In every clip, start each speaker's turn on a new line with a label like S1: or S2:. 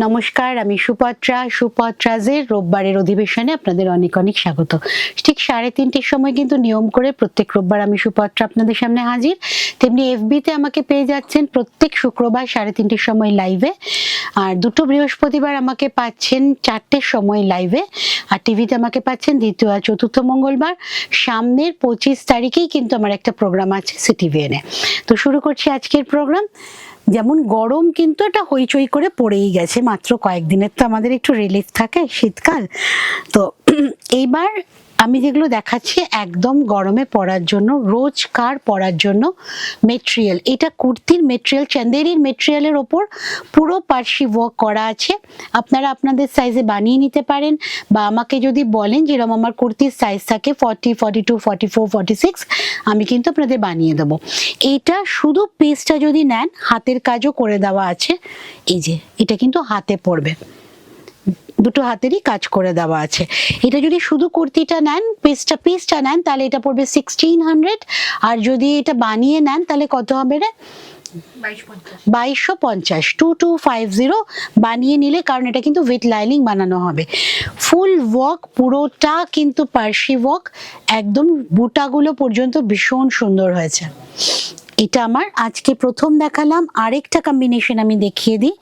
S1: নমস্কার, আমি সুপত্রাজের রোববারের অধিবেশনে আপনাদের অনেক অনেক স্বাগত। ঠিক 3:30টার সময় কিন্তু নিয়ম করে প্রত্যেক রোববার আমি সুপত্রা আপনাদের সামনে হাজির। তেমনি এফবিতে আমাকে পেয়ে যাচ্ছেন প্রত্যেক শুক্রবার 3:30টার সময় লাইভে, আর দুটো বৃহস্পতিবার আমাকে পাচ্ছেন 4টের সময় লাইভে, আর টিভিতে আমাকে পাচ্ছেন দ্বিতীয় আর চতুর্থ মঙ্গলবার। সামনের 25 তারিখেই কিন্তু আমার একটা প্রোগ্রাম আছে সিটিভিএনে। তো শুরু করছি আজকের প্রোগ্রাম। যেমন গরম কিন্তু এটা হইচই করে পড়েই গেছে, মাত্র কয়েকদিনের তো আমাদের একটু রিলিফ থাকে শীতকাল। তো এইবার আমি যেগুলো দেখাচ্ছি একদম গরমে পরার জন্য, রোজকার পরার জন্য মেটেরিয়াল। এটা কুর্তির মেটেরিয়াল, চান্দেরির মেটেরিয়ালের ওপর পুরো পার্সি ওয়ার্ক করা আছে। আপনারা আপনাদের সাইজে বানিয়ে নিতে পারেন, বা আমাকে যদি বলেন যেরকম আমার কুর্তির সাইজ থাকে 40, 42, 44, 46, আমি কিন্তু আপনাদের বানিয়ে দেবো। এইটা শুধু পিসটা যদি নেন, হাতের কাজও করে দেওয়া আছে। এই যে এটা কিন্তু হাতে পড়বে, দুটো হাতেরই কাজ করে দেওয়া আছে। এটা যদি শুধু কুর্তিটা নেন, পিসটা নেন, তাহলে এটা পড়বে 1600। আর যদি এটা বানিয়ে নেন তাহলে কত হবে রে? 2250, 2250 বানিয়ে নিলে, কারণ এটা কিন্তু উইথ লাইনিং বানানো হবে। ফুল ওয়ার্ক, পুরোটা কিন্তু পার্সি ওয়ার্ক, একদম বুটাগুলো পর্যন্ত ভীষণ সুন্দর হয়েছে। এটা আমার আজকে প্রথম দেখালাম। আরেকটা কম্বিনেশন আমি দেখিয়ে দিই,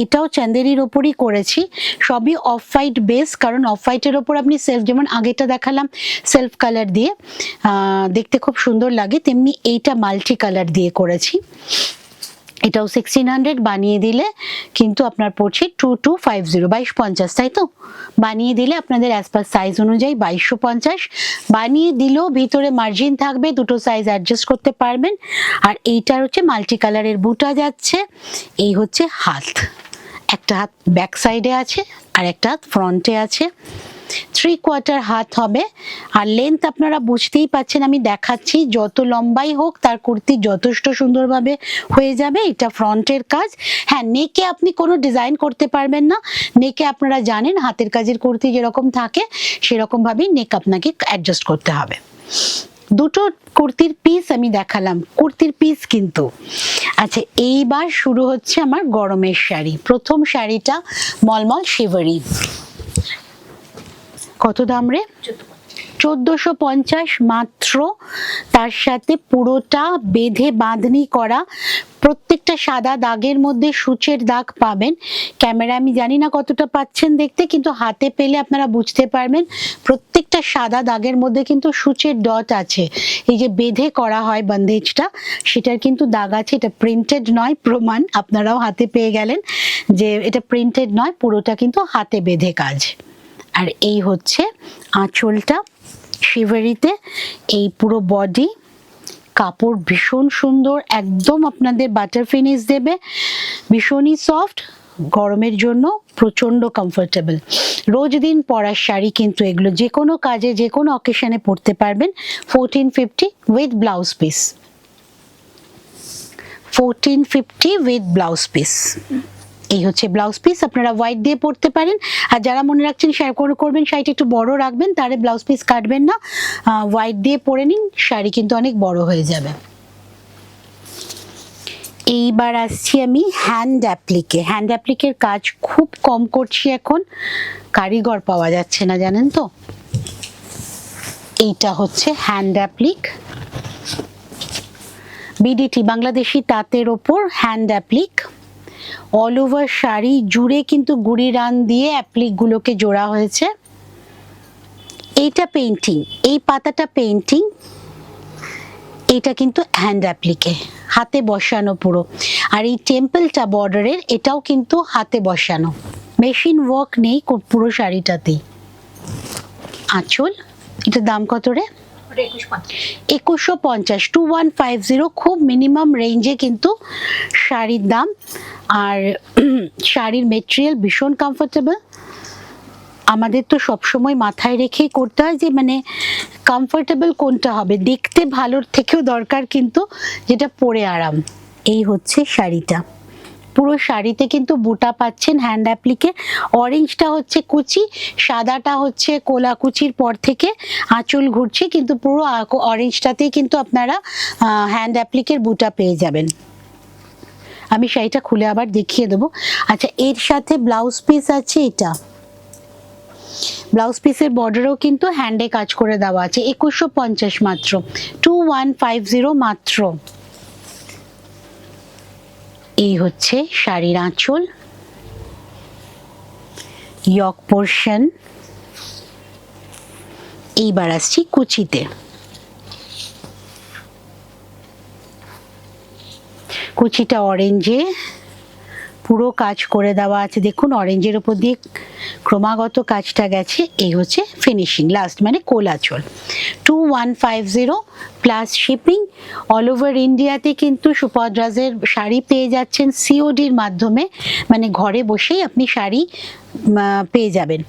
S1: এটাও চান্দেরির ওপরই করেছি, সবই অফ হোয়াইট বেস, কারণ অফ হোয়াইটের ওপর আপনি সেলফ, যেমন আগেটা দেখালাম সেলফ কালার দিয়ে দেখতে খুব সুন্দর লাগে, তেমনি এইটা মাল্টি কালার দিয়ে করেছি। এটাও 1600 বানিয়ে দিলে কিন্তু আপনার পড়ছে 2250, 2250, তাই তো? বানিয়ে দিলে আপনাদের অ্যাজ পার সাইজ অনুযায়ী 2250 বানিয়ে দিলেও ভিতরে মার্জিন থাকবে, দুটো সাইজ অ্যাডজাস্ট করতে পারবেন। আর এইটার হচ্ছে মাল্টি কালারের বুটা যাচ্ছে। এই হচ্ছে হাত, একটা হাত ব্যাক সাইডে আছে আর একটা হাত ফ্রন্টে আছে। 3/4 হাত হবে। আর লেন্থ আপনারা বুঝতেই পাচ্ছেন, আমি দেখাচ্ছি, যত লম্বাই হোক তার কুর্তি যথেষ্ট সুন্দরভাবে হয়ে যাবে। এটা ফ্রন্টের কাজ। হ্যাঁ, নেকে আপনি কোনো ডিজাইন করতে পারবেন না, নেকে আপনারা জানেন হাতের কাজের কুর্তি যেরকম থাকে সেরকম ভাবেই নেক আপনাকে অ্যাডজাস্ট করতে হবে। দুটো কুর্তির পিস আমি দেখালাম, কুর্তির পিস কিন্তু। আচ্ছা, এইবার শুরু হচ্ছে আমার গরমের শাড়ি। প্রথম শাড়িটা মলমল শিভারি। কত দাম রে? 1450 মাত্র। তার সাথে পুরোটা বেঁধে বাঁধনি করা, প্রত্যেকটা সাদা দাগের মধ্যে সূচের দাগ পাবেন। ক্যামেরা আমি জানি না কতটা পাচ্ছেন দেখতে, কিন্তু হাতে পেলে আপনারা বুঝতে পারবেন প্রত্যেকটা সাদা দাগের মধ্যে কিন্তু সূচের ডট আছে। এই যে বেঁধে করা হয় বন্দেজটা, সেটার কিন্তু দাগ আছে। এটা প্রিন্টেড নয়, প্রমাণ আপনারাও হাতে পেয়ে গেলেন যে এটা প্রিন্টেড নয়, পুরোটা কিন্তু হাতে বেঁধে কাজ। আর এই হচ্ছে আঁচলটা শিভারিতে, এই পুরো বডি, কাপড় ভীষণ সুন্দর, একদম আপনাদের বাটার ফিনিশ দেবে, ভীষণই সফট, গরমের জন্য প্রচন্ড কমফোর্টেবল। রোজ দিন পরার শাড়ি কিন্তু এগুলো, যে কোনো কাজে যে কোনো অকেশনে পরতে পারবেন। 1450 with blouse piece, 1450 with blouse piece. এই হচ্ছে ব্লাউজ পিস। আপনারা হোয়াইট দিয়ে পরতে পারেন, আর যারা মনে রাখছেন শাড়ি করবেন, শাড়িটা একটু বড় রাখবেন, তাহলে ব্লাউজ পিস কাটবেন না, হোয়াইট দিয়ে পরে নিন, শাড়ি কিন্তু অনেক বড় হয়ে যাবে। এইবার আসছি আমি হ্যান্ড অ্যাপ্লিকে। হ্যান্ড অ্যাপ্লিকের কাজ খুব কম করছি এখন, কারিগর পাওয়া যাচ্ছে না জানেন তো। এইটা হচ্ছে হ্যান্ড অ্যাপ্লিক, বিডিটি বাংলাদেশি তাঁতের ওপর hand applique. All over sari জুড়ে কিন্তু গুড়ি রান দিয়ে অ্যাপ্লিকগুলোকে জোড়া হয়েছে। এইটা পেইন্টিং, এই পাতাটা পেইন্টিং, এটা কিন্তু হ্যান্ড অ্যাপ্লিকে হাতে বসানো পুরো। আর এই টেম্পলটা বর্ডারের, এটাও কিন্তু হাতে বসানো, মেশিন ওয়ার্ক নেই পুরো শাড়িটাতেই। আঁচল, এটার দাম কত রে? 2150, 2150, খুব মিনিমাম রেঞ্জে কিন্তু শাড়ির দাম। আর শাড়ির মেটেরিয়াল ভীষণ কমফোর্টেবল। আমাদের তো সবসময় মাথায় রেখেই করতে হয় যে মানে কমফোর্টেবল কোনটা হবে, দেখতে ভালোর থেকেও দরকার কিন্তু যেটা পরে আরাম। এই হচ্ছে শাড়িটা, পুরো শাড়িতে কিন্তু বুটা পাচ্ছেন হ্যান্ড অ্যাপ্লিকে। অরেঞ্জটা হচ্ছে কুচি, সাদাটা হচ্ছে কোলা কুচির পর থেকে আঁচল ঘুরছে, কিন্তু পুরো অরেঞ্জটাতেই কিন্তু আপনারা হ্যান্ড অ্যাপ্লিকের বুটা পেয়ে যাবেন। আমি শাড়িটা খুলে আবার দেখিয়ে দেবো। আচ্ছা, এর সাথে ব্লাউজ পিস আছে, এটা ব্লাউজ পিসের বর্ডারও কিন্তু হ্যান্ডে কাজ করে দেওয়া আছে, 2150 মাত্র, 2150 মাত্র। এই হচ্ছে শাড়ির আঁচল, ইয়ক পোর্শন। এইবার আসছি কুচিতে। কুচিটা অরেঞ্জে পুরো কাজ করে দেওয়া আছে, দেখুন অরেঞ্জের উপর দিয়ে ক্রমাগত কাজটা গেছে। এই হচ্ছে ফিনিশিং লাস্ট, মানে কোল আঁচল। 2150 প্লাস শিপিং। অল ওভার ইন্ডিয়াতে কিন্তু সুপদ্রাজের শাড়ি পেয়ে যাচ্ছেন সিওডির মাধ্যমে, মানে ঘরে বসেই আপনি শাড়ি পেয়ে যাবেন।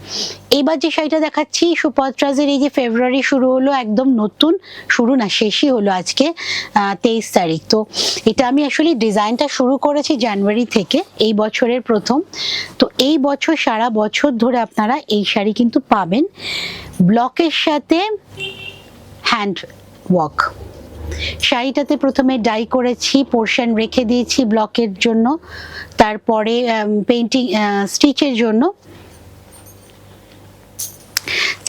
S1: এবার যে শাড়িটা দেখাচ্ছি সুপদ্রাজের, এই যে ফেব্রুয়ারি শুরু হলো, একদম নতুন, শুরু না শেষই হলো আজকে 23 তারিখ। তো এটা আমি আসলে ডিজাইনটা শুরু করেছি জানুয়ারি থেকে, এই বছরের প্রথম। তো এই বছর সারা বছর ধরে আপনারা এই শাড়ি কিন্তু পাবেন। ব্লকের সাথে হ্যান্ড ওয়ার্ক। শাড়িটাতে প্রথমে ডাই করেছি, পোর্শন রেখে দিয়েছি ব্লকের জন্য, তারপরে পেইন্টিং স্টিচের জন্য,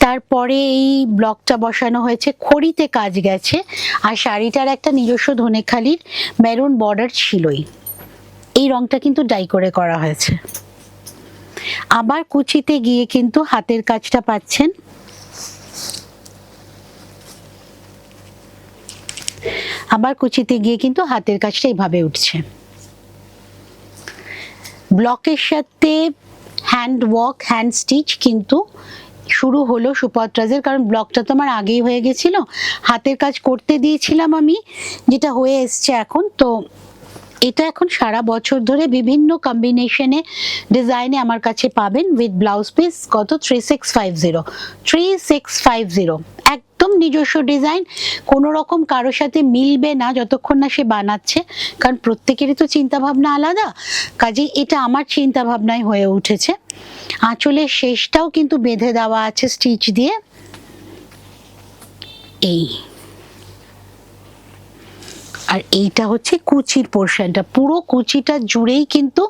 S1: তারপরে এই ব্লকটা বসানো হয়েছে, খড়িতে কাজ গেছে। আর শাড়িটার একটা নিজস্ব ধনেখালির মেরুন বর্ডার ছিলই, এই রংটা কিন্তু ডাই করে করা হয়েছে। আবার কুচিতে গিয়ে কিন্তু হাতের কাজটা পাচ্ছেন। আবার কুচিতে গিয়ে কিন্তু হাতের কাজটা এইভাবে উঠছে। ব্লকের সাথে হ্যান্ড ওয়ার্ক, হ্যান্ড স্টিচ কিন্তু শুরু হলো সুপদ্রাজের, কারণ ব্লকটা তো আমার আগেই হয়ে গেছিল, হাতের কাজ করতে দিয়েছিলাম আমি, যেটা হয়ে এসছে এখন। তো এটা এখন সারা বছর ধরে বিভিন্ন কম্বিনেশনে ডিজাইনে আমার কাছে পাবেন উইথ ব্লাউজ পিস। কত? 3650 একদম নিজস্ব ডিজাইন, কোনো রকম কারোর সাথে মিলবে না যতক্ষণ না সে বানাচ্ছে, কারণ প্রত্যেকেরই তো চিন্তা ভাবনা আলাদা, কাজেই এটা আমার চিন্তা ভাবনায় হয়ে উঠেছে। আঁচলের শেষটাও কিন্তু বেঁধে দেওয়া আছে স্টিচ দিয়ে। এই আর এইটা হচ্ছে কুচির পোর্শনটা, পুরো কুচিটা জুড়েই কিন্তু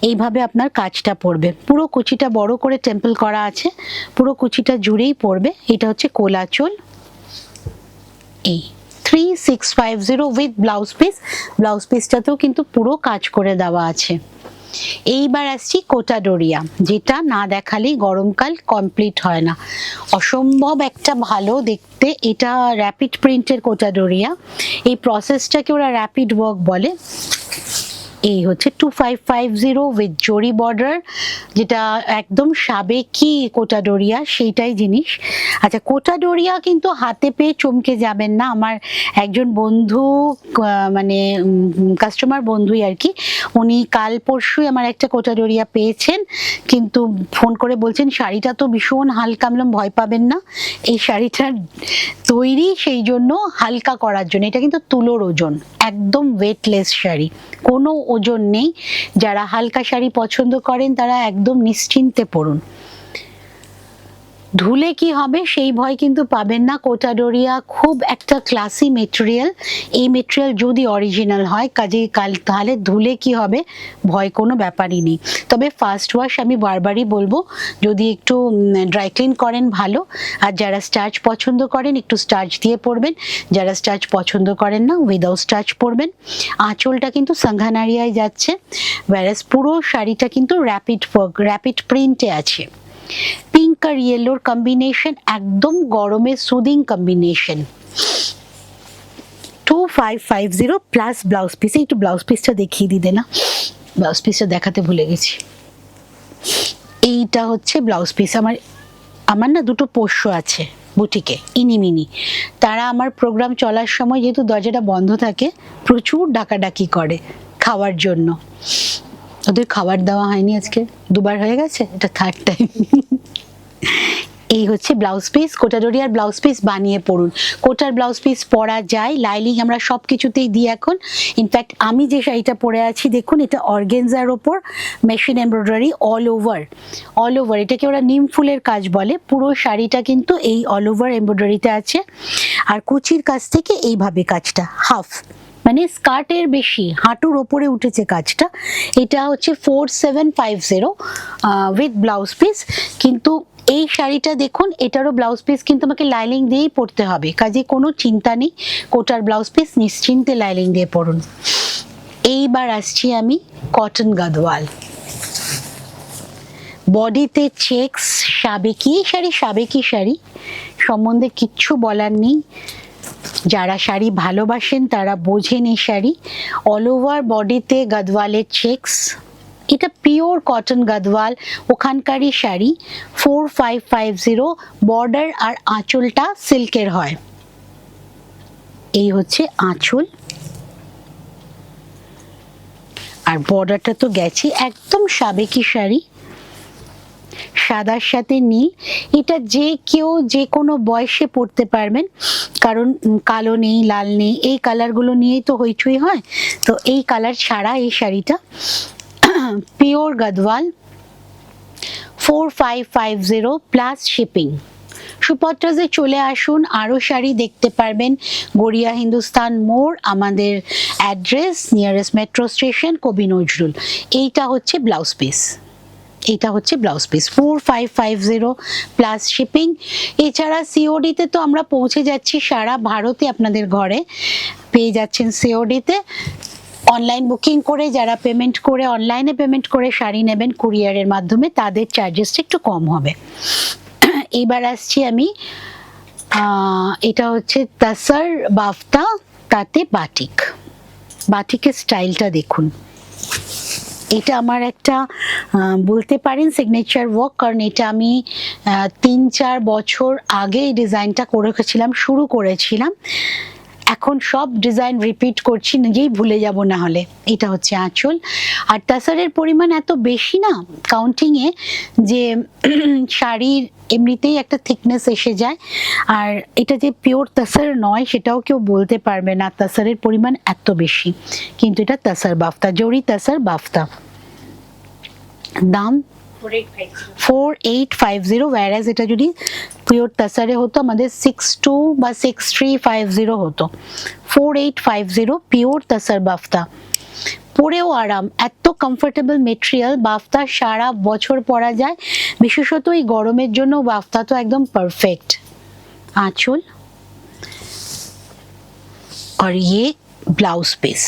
S1: এইভাবে আপনার কাজটা পড়বে। পুরো কুচিটা বড় করে টেম্পল করা আছে, পুরো কুচিটা জুড়েই পড়বে। এটা হচ্ছে কোল আঁচল। এই 3650 উইথ ব্লাউজ পিস। ব্লাউজ পিসটাতেও কিন্তু পুরো কাজ করে দেওয়া আছে। এইবার আসছি কোটা ডোরিয়া, যেটা না দেখালেই গরমকাল কমপ্লিট হয় না, অসম্ভব একটা ভালো দেখতে। এটা র্যাপিড প্রিন্টের কোটা ডোরিয়া, এই প্রসেসটাকে ওরা র্যাপিড ওয়ার্ক বলে। এই হচ্ছে 2550 উইথ জরি বর্ডার, যেটা একদম সাবেকি কোটা ডোরিয়া সেইটাই জিনিস। আচ্ছা, কোটা ডোরিয়া কিন্তু হাতে পেয়ে চমকে যাবেন না। আমার একজন বন্ধু, মানে কাস্টমার বন্ধুই আর কি, উনি কাল পরশুই আমার একটা কোটা ডোরিয়া পেয়েছেন, কিন্তু ফোন করে বলছেন শাড়িটা তো ভীষণ হালকা। আমলাম ভয় পাবেন না, এই শাড়িটার তৈরি সেই জন্য হালকা করার জন্য। এটা কিন্তু তুলোর ওজন, একদম ওয়েটলেস শাড়ি, কোনো ওজন নেই। যারা হালকা শাড়ি পছন্দ করেন তারা একদম নিশ্চিন্তে পরুন। ধুলে কি হবে সেই ভয় কিন্তু পাবেন না। কোটা ডোরিয়া খুব একটা ক্লাসি মেটেরিয়াল, এই মেটেরিয়াল যদি অরিজিনাল হয়, কাজে তাহলে ধুলে কি হবে ভয় কোনো ব্যাপারই নেই। তবে ফার্স্ট ওয়াশ আমি বারবারই বলবো, যদি একটু ড্রাই ক্লিন করেন ভালো। আর যারা স্টার্চ পছন্দ করেন একটু স্টার্চ দিয়ে পরবেন, যারা স্টার্চ পছন্দ করেন না উইদাউট স্টার্চ পরবেন। আঁচলটা কিন্তু সাংঘানারিয়ায় যাচ্ছে, ওয়্যারাস পুরো শাড়িটা কিন্তু র্যাপিড প্রিন্টে আছে। পিঙ্ক আর ইয়েলোর কম্বিনেশন, একদম গরমের soothing combination. 2550 plus blouse piece. একটু ব্লাউজ পিসটা দেখিয়ে দিতে না, ব্লাউজ পিসটা দেখাতে ভুলে গেছি। এইটা হচ্ছে ব্লাউজ পিস। আমার না দুটো পোষ্য আছে বুটিকে, ইনিমিনি। তারা আমার প্রোগ্রাম চলার সময় যেহেতু দরজাটা বন্ধ থাকে, প্রচুর ডাকাডাকি করে খাওয়ার জন্য। ওদের খাবার দেওয়া হয়নি, আজকে দুবার হয়ে গেছে, এটা থার্ড টাইম। এই হচ্ছে ব্লাউজ পিস। কোটা ডোরিয়ার ব্লাউজ পিস বানিয়ে পরুন। কোটার ব্লাউজ পিস পরা যায়, লাইলিং আমরা সব কিছুতেই দিই এখন। ইনফ্যাক্ট আমি যে শাড়িটা পরে আছি দেখুন, এটা অর্গেনজার ওপর মেশিন এমব্রয়ডারি অল ওভার। এটাকে ওরা নিম ফুলের কাজ বলে। পুরো শাড়িটা কিন্তু এই অল ওভার এমব্রয়ডারিতে আছে। আর কুচির কাছ থেকে এইভাবে কাজটা হাফ, মানে স্কার্টের বেশি, হাঁটুর ওপরে উঠেছে কাজটা। এটা হচ্ছে 4750 উইথ ব্লাউজ পিস। কিন্তু এই শাড়িটা দেখুন, এটারও ব্লাউজ পিস কিন্তু আমাকে লাইনিং দিয়েই পরতে হবে, কাজে কোনো চিন্তা নেই, কোটার ব্লাউজ পিস নিশ্চিন্তে লাইনিং দিয়ে পরুন। এইবার আসছি আমি কটন গাদওয়াল, বডিতে চেক্স, সাবেকি শাড়ি। সাবেকি শাড়ি সম্বন্ধে কিচ্ছু বলার নেই, যারা শাড়ি ভালোবাসেন তারা বোঝেন এই শাড়ি। অল ওভার বডিতে গাদওয়ালের চেক্স, এটা পিওর কটন গাদওয়াল, ওখানকারই শাড়ি। 4550, বর্ডার আর আঁচলটা সিল্কের হয়। এই হচ্ছে আঁচল, আর বর্ডারটা তো গেছে, একদম সাবেকি শাড়ি, সাদার সাথে নীল। এটা যে কেউ যে কোনো বয়সে পরতে পারবেন, কারণ কালো নেই, লাল নেই, এই কালারগুলো নিয়েই তো হইচই হয়। তো এই কালার ছাড়া এই শাড়িটা পিওর গাদওয়াল, 4550 প্লাস শিপিং। সুপত্রাজে চলে আসুন, আরও শাড়ি দেখতে পারবেন। গড়িয়া হিন্দুস্তান মোড় আমাদের অ্যাড্রেস, নিয়ারেস্ট মেট্রো স্টেশন কবি নজরুল। এইটা হচ্ছে ব্লাউজ পিস, এটা হচ্ছে ব্লাউজ পিস 4550 প্লাস শিপিং। এছাড়া সিওডিতে তো আমরা পৌঁছে যাচ্ছি সারা ভারতে, আপনাদের ঘরে পেয়ে যাচ্ছেন সিওডিতে। অনলাইন বুকিং করে যারা পেমেন্ট করে, অনলাইনে পেমেন্ট করে শাড়ি নেবেন কুরিয়ারের মাধ্যমে, তাদের চার্জেসটা একটু কম হবে। এইবার আসছি আমি, এটা হচ্ছে তাসার বাফতা, তাতে বাটিক। বাটিকের স্টাইলটা দেখুন, এটা আমার একটা বলতে পারেন সিগনেচার ওয়ার্ক, কারণ এটা আমি 3-4 বছর আগে এই ডিজাইনটা করেছিলাম, শুরু করেছিলাম। এখন সব ডিজাইন রিপিট করছি, নিজেই ভুলে যাব না হলে। এটা হচ্ছে আঁচল, আর তাসারের পরিমাণ এত বেশি না কাউন্টিংয়ে, যে শাড়ির এমনিতেই একটা থিকনেস এসে যায়। আর এটা যে পিওর তাসার নয় সেটাও কেউ বলতে পারবে না, তাসারের পরিমাণ এত বেশি। কিন্তু এটা তাসার বাফতা, জরি তাসার বাফতা। দাম 4850, whereas এটা যদি পিওর তাসারে হতো আমাদের 62 বা 6350 হতো। 4850 পিওর তাসার বাফতা, পরেও আরাম, এত কমফোর্টেবল মেটেরিয়াল। বাফতা সারা বছর পরা যায়, বিশেষত এই গরমের জন্য বাফতা তো একদম পারফেক্ট। আঁচল আর ইয়ে ব্লাউজ পিস,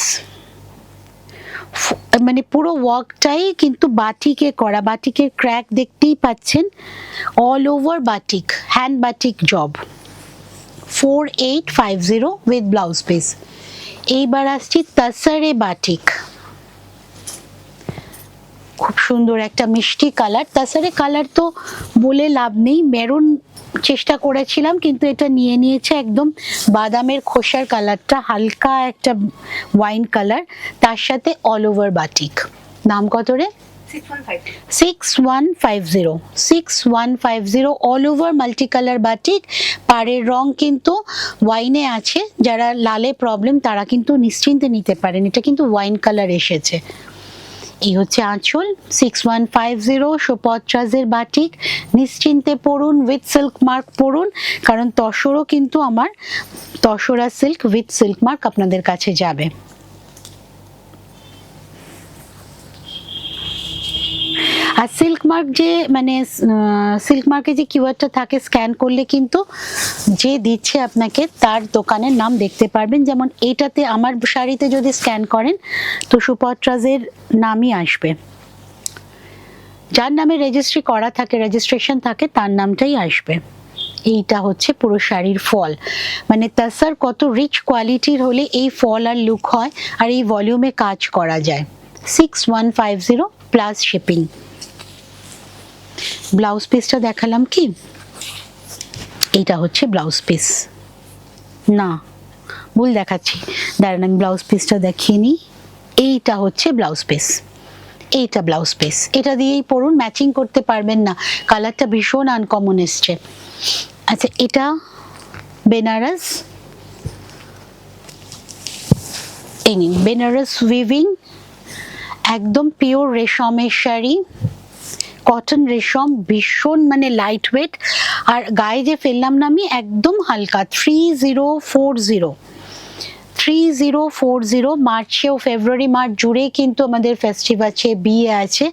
S1: মানে পুরো ওয়ার্কটাই কিন্তু বাটিকে করা, বাটিকের ক্র্যাক দেখতেই পাচ্ছেন, all over batik, hand batik job. 4850 with blouse piece. এইবার আসছি তাসারে বাটিক, খুব সুন্দর একটা মিষ্টি কালার। তাসারে কালার তো বলে লাভ নেই, মেরুন চেষ্টা করেছিলাম কিন্তু এটা নিয়ে নিয়েছে একদম বাদামের খোসার কালারটা, হালকা একটা ওয়াইন কালার, তার সাথে অল ওভার বাটিক। দাম কত রে? 6150 all over multi colour batik. পাড়ের রং কিন্তু ওয়াইনে আছে, যারা লালে প্রবলেম তারা কিন্তু নিশ্চিন্তে নিতে পারেন, এটা কিন্তু ওয়াইন কালার এসেছে। এই হচ্ছে আঁচল, 6150 সোপত্রাজের বাটিক। নিশ্চিন্তে পরুন, উইথ সিল্ক মার্ক পরুন, কারণ তসরও কিন্তু আমার তসরা সিল্ক উইথ সিল্ক মার্ক আপনাদের কাছে যাবে। আর সিল্ক মার্ক যে মানে সিল্ক মার্কে যে কিওয়ার্ডটা থাকে, স্ক্যান করলে কিন্তু যে দিচ্ছে আপনাকে তার দোকানের নাম দেখতে পারবেন। যেমন এইটাতে আমার শাড়িতে যদি স্ক্যান করেন তো সুপত্রাজের নামই আসবে, যার নামে রেজিস্ট্রি করা থাকে, রেজিস্ট্রেশন থাকে, তার নামটাই আসবে। এইটা হচ্ছে পুরো শাড়ির ফল, মানে তাসার কত রিচ কোয়ালিটির হলে এই ফল আর লুক হয়, আর এই ভলিউমে কাজ করা যায়। 6150 প্লাস শিপিং। ব্লাউজ পিসটা দেখালাম কি? এইটা হচ্ছে ব্লাউজ পিস, না ভুল দেখাচ্ছি, দাঁড়ান আমি ব্লাউজ পিসটা দেখিয়ে নিই। এইটা হচ্ছে ব্লাউজ পিস, এইটা ব্লাউজ পিস, এটা দিয়েই পরুন, ম্যাচিং করতে পারবেন না, কালারটা ভীষণ আনকমন এসছে। আচ্ছা, এটা বেনারস, এই নিন বেনারস উইভিং, একদম পিওর রেশমের শাড়ি, কটন রেশম, ভীষণ মানে লাইট ওয়েট। আর গায়ে যে ফেললাম না আমি, একদম হালকা, 3040 3040 মার্চেও, ফেব্রুয়ারি মার্চ জুড়ে কিন্তু আমাদের ফেস্টিভ আছে, বিয়ে আছে।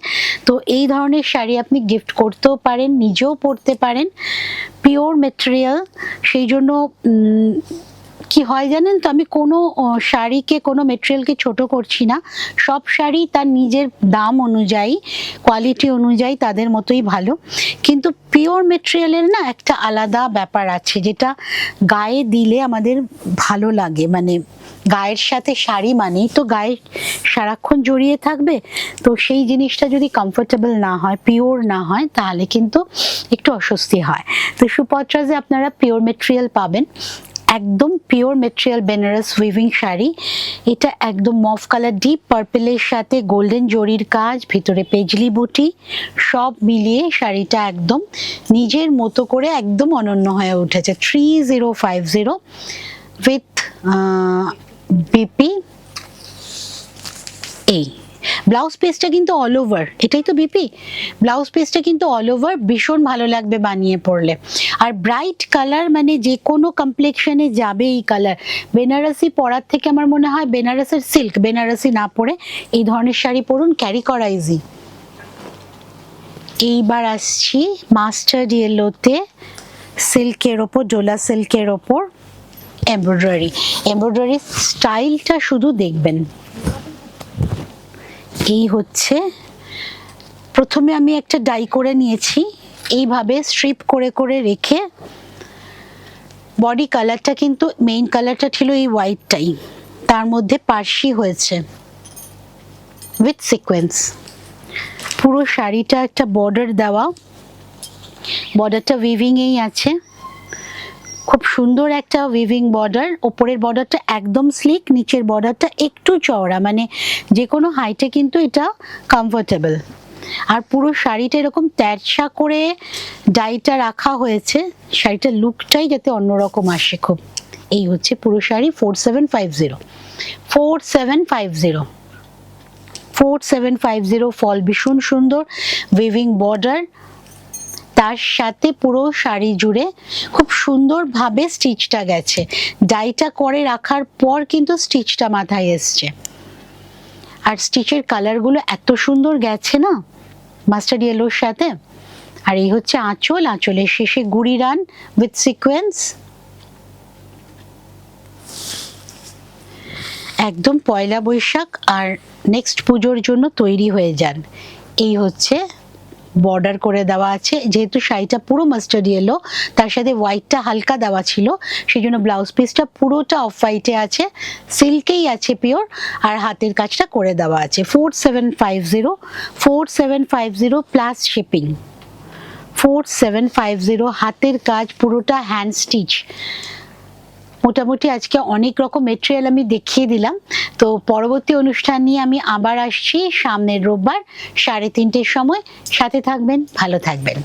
S1: তো এই ধরনের শাড়ি আপনি গিফট করতেও পারেন, নিজেও পরতে পারেন। পিওর মেটেরিয়াল, সেই জন্য কি হয় জানেন তো, আমি কোনো শাড়িকে, কোনো মেটেরিয়ালকে ছোট করছি না। সব শাড়ি তার নিজের দাম অনুযায়ী, কোয়ালিটি অনুযায়ী তাদের মতোই ভালো, কিন্তু পিওর মেটেরিয়ালের না একটা আলাদা ব্যাপার আছে, যেটা গায়ে দিলে আমাদের ভালো লাগে। মানে গায়ের সাথে শাড়ি মানেই তো গায়ে সারাক্ষণ জড়িয়ে থাকবে, তো সেই জিনিসটা যদি কমফোর্টেবল না হয়, পিওর না হয়, তাহলে কিন্তু একটু অস্বস্তি হয়। তো সুপত্রাজে আপনারা পিওর মেটেরিয়াল পাবেন, একদম pure material Banaras weaving sari. এটা একদম মফ কালার, ডিপ পার্পেলের সাথে গোল্ডেন জরির কাজ, ভিতরে পেজলি বুটি, সব মিলিয়ে শাড়িটা একদম নিজের মতো করে একদম অনন্য হয়ে উঠেছে। 3050 উইথ বিপি। এই ব্লাউজ পিসটা কিন্তু অল ওভার, এটাই তো বিপি, ব্লাউজ পিসটা কিন্তু অল ওভার, ভীষণ ভালো লাগবে বানিয়ে পরলে। আর ব্রাইট কালার, মানে যে কোনো কমপ্লেক্সনে যাবে এই কালার। বেনারসি পরার থেকে আমার মনে হয় বেনারসের সিল্ক, বেনারসি না পরে এই ধরনের শাড়ি পরুন, ক্যারি করা ইজি। এইবার আসছি মাস্টার্ড ইয়েলোতে, সিল্কের ওপর, ডোলা সিল্কের ওপর এমব্রয়ডারি। এমব্রয়ডারি স্টাইলটা শুধু দেখবেন। এই হচ্ছে, প্রথমে আমি একটা ডাই করে নিয়েছি, এইভাবে স্ট্রিপ করে করে রেখে। বডি কালারটা কিন্তু, মেইন কালারটা ছিল এই হোয়াইটটাই, তার মধ্যে পার্সি হয়েছে উইথ সিকোয়েন্স। পুরো শাড়িটা একটা বর্ডার দেওয়া, বর্ডারটা উইভিংয়েই আছে, খুব সুন্দর একটা উইভিং বর্ডার। ওপরের বর্ডারটা একদম স্লিক, নিচের বর্ডারটা একটু চওড়া, মানে যে কোনো হাইটে কিন্তু এটা কমফোর্টেবল। আর পুরো শাড়িটা এরকম তেরছা করে ডাইটা রাখা হয়েছে, শাড়িটার লুকটাই যাতে অন্যরকম আসে খুব। এই হচ্ছে পুরো শাড়ি। 4750 4750 4750 ফল, ভীষণ সুন্দর উইভিং বর্ডার, তার সাথে পুরো শাড়ি জুড়ে খুব সুন্দরভাবে স্টিচটা গেছে। ডাইটা করে রাখার পর কিন্তু স্টিচটা মাথায় এসছে, আর স্টিচের কালারগুলো এত সুন্দর গেছে না মাস্টার্ড ইয়েলোর সাথে। আর এই হচ্ছে আঁচল, আঁচলের শেষে গুড়ি রান উইথ সিকোয়েন্স। একদম পয়লা বৈশাখ আর নেক্সট পুজোর জন্য তৈরি হয়ে যান। এই হচ্ছে বর্ডার করে দেওয়া আছে, যেহেতু শাড়িটা পুরো মাস্টার্ড ইয়েলো, তার সাথে হোয়াইটটা হালকা দেওয়া ছিল, সেই জন্য ব্লাউজ পিসটা পুরোটা অফ হোয়াইটে আছে, সিল্কেই আছে পিওর, আর হাতের কাজটা করে দেওয়া আছে। 4750 প্লাস শিপিং। 4750 হাতের কাজ, পুরোটা হ্যান্ড স্টিচ। মোটামুটি আজকে অনেক রকম মেটেরিয়াল আমি দেখিয়ে দিলাম। তো পরবর্তী অনুষ্ঠান নিয়ে আমি আবার আসছি সামনের রোববার 3:30টার সময়। সাথে থাকবেন, ভালো থাকবেন।